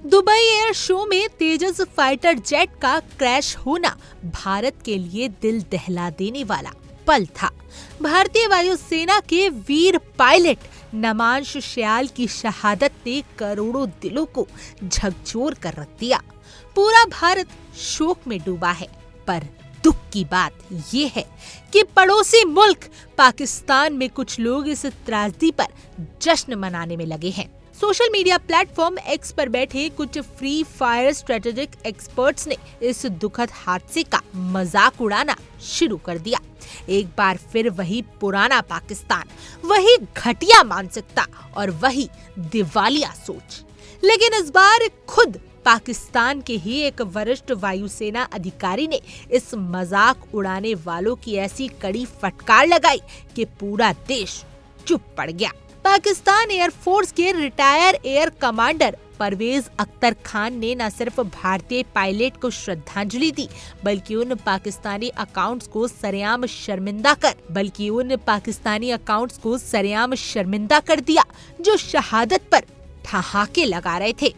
Dubai air show में तेजस fighter jet का crash होना भारत के लिए दिल दहला देने वाला पल था। भारतीय वायुसेना के वीर पायलट नमांश श्याल की शहादत ने करोड़ों दिलों को झकझोर कर रख दिया। पूरा भारत शोक में डूबा है, पर दुख की बात ये है कि पड़ोसी मुल्क पाकिस्तान में कुछ लोग इस त्रासदी पर जश्न मनाने में लगे हैं। सोशल मीडिया प्लेटफॉर्म एक्स पर बैठे कुछ फ्री फायर स्ट्रेटेजिक एक्सपर्ट्स ने इस दुखद हादसे का मजाक उड़ाना शुरू कर दिया। एक बार फिर वही पुराना पाकिस्तान, वही घटिया मानसिकता और वही दिवालिया सोच। लेकिन इस बार खुद पाकिस्तान के ही एक वरिष्ठ वायुसेना अधिकारी ने इस मजाक उड़ाने वालों की ऐसी कड़ी फटकार लगाई कि पूरा देश चुप पड़ गया। पाकिस्तान एयरफोर्स के retire air commander Parvez Akhtar Khan ने न सिर्फ भारतीय पायलट को श्रद्धांजलि दी, बल्कि उन पाकिस्तानी अकाउंट्स को सरेआम शर्मिंदा कर दिया जो शहादत पर ठहाके लगा रहे थे।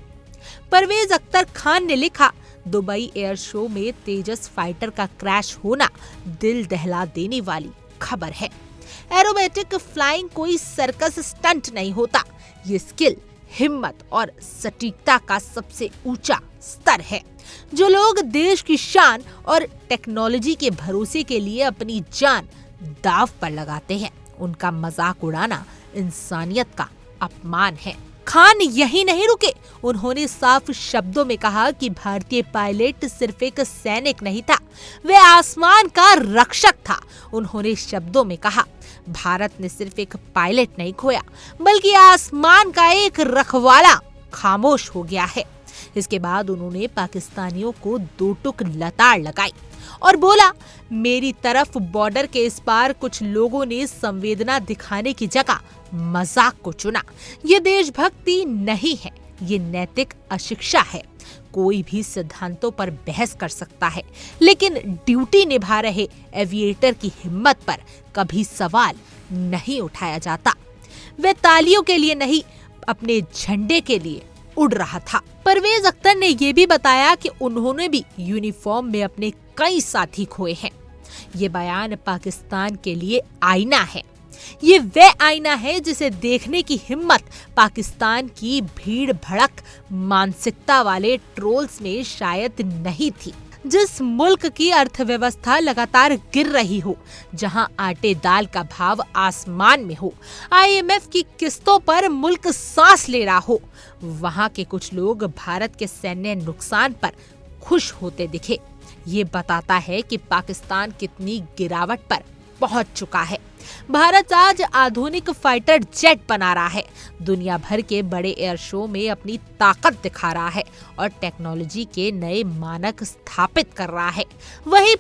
परवेज अख्तर खान ने लिखा, दुबई एयर शो में तेजस फाइटर का क्रैश होना दिल दहला देने वाली खबर है। एरोबेटिक फ्लाइंग कोई सर्कस स्टंट नहीं होता, ये स्किल, हिम्मत और सटीकता का सबसे ऊंचा स्तर है। जो लोग देश की शान और टेक्नोलॉजी के भरोसे के लिए अपनी जान दांव पर लगाते हैं, उनका मजाक उड़ाना इंसानियत का अपमान है। खान यही नहीं रुके, उन्होंने साफ शब्दों में कहा कि भारतीय पायलट सिर्फ एक सैनिक नहीं था, वह आसमान का रक्षक था। उन्होंने शब्दों में कहा, भारत ने सिर्फ एक पायलट नहीं खोया, बल्कि आसमान का एक रखवाला खामोश हो गया है। इसके बाद उन्होंने पाकिस्तानियों को दो टूक लताड़ लगाई और बोला, मेरी तरफ बॉर्डर के इस पार कुछ लोगों ने संवेदना दिखाने की जगह मजाक को चुना। ये देशभक्ति नहीं है, ये नैतिक अशिक्षा है। कोई भी सिद्धांतों पर बहस कर सकता है, लेकिन ड्यूटी निभा रहे एविएटर की हिम्मत पर कभी सवाल नहीं उठाया जाता। वह तालियों के लिए नहीं, अपने झंडे के लिए उड़ रहा था। परवेज अख्तर ने यह भी बताया कि उन्होंने भी यूनिफॉर्म में अपने कई साथी खोए हैं। ये बयान पाकिस्तान के लिए आईना है। ये वह आईना है जिसे देखने की हिम्मत पाकिस्तान की भीड़ भड़क मानसिकता वाले ट्रोल्स में शायद नहीं थी। जिस मुल्क की अर्थव्यवस्था लगातार गिर रही हो, जहां आटे दाल का भाव आसमान में हो, IMF की किस्तों पर मुल्क सांस ले रहा हो, वहां के कुछ लोग भारत के सैन्य नुकसान पर खुश होते दिखे। ये बताता है कि पाकिस्तान कितनी गिरावट पर पहुंच चुका है। भारत आज आधुनिक फाइटर जेट बना रहा है, दुनिया भर के बड़े एयर शो में अपनी ताकत दिखा रहा है और टेक्नोलॉजी के नए मानक स्थापित कर रहा है। वही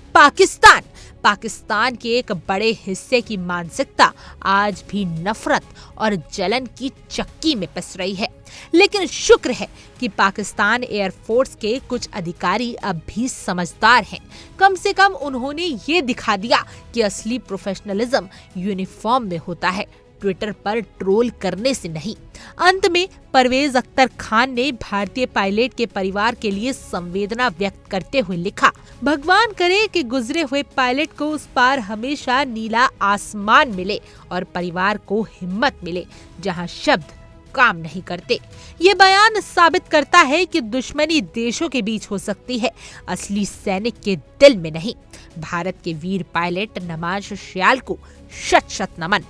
पाकिस्तान के एक बड़े हिस्से की मानसिकता आज भी नफरत और जलन की चक्की में पिस रही है। लेकिन शुक्र है कि पाकिस्तान एयरफोर्स के कुछ अधिकारी अब भी समझदार हैं। कम से कम उन्होंने ये दिखा दिया कि असली प्रोफेशनलिज्म यूनिफॉर्म में होता है, ट्विटर पर ट्रोल करने से नहीं। अंत में परवेज अख्तर खान ने भारतीय पायलट के परिवार के लिए संवेदना व्यक्त करते हुए लिखा, भगवान करे कि गुजरे हुए पायलट को उस पार हमेशा नीला आसमान मिले और परिवार को हिम्मत मिले जहां शब्द काम नहीं करते। ये बयान साबित करता है कि दुश्मनी देशों के बीच हो सकती है, असली सैनिक के दिल में नहीं। भारत के वीर पायलट नमांश श्याल को शत शत नमन।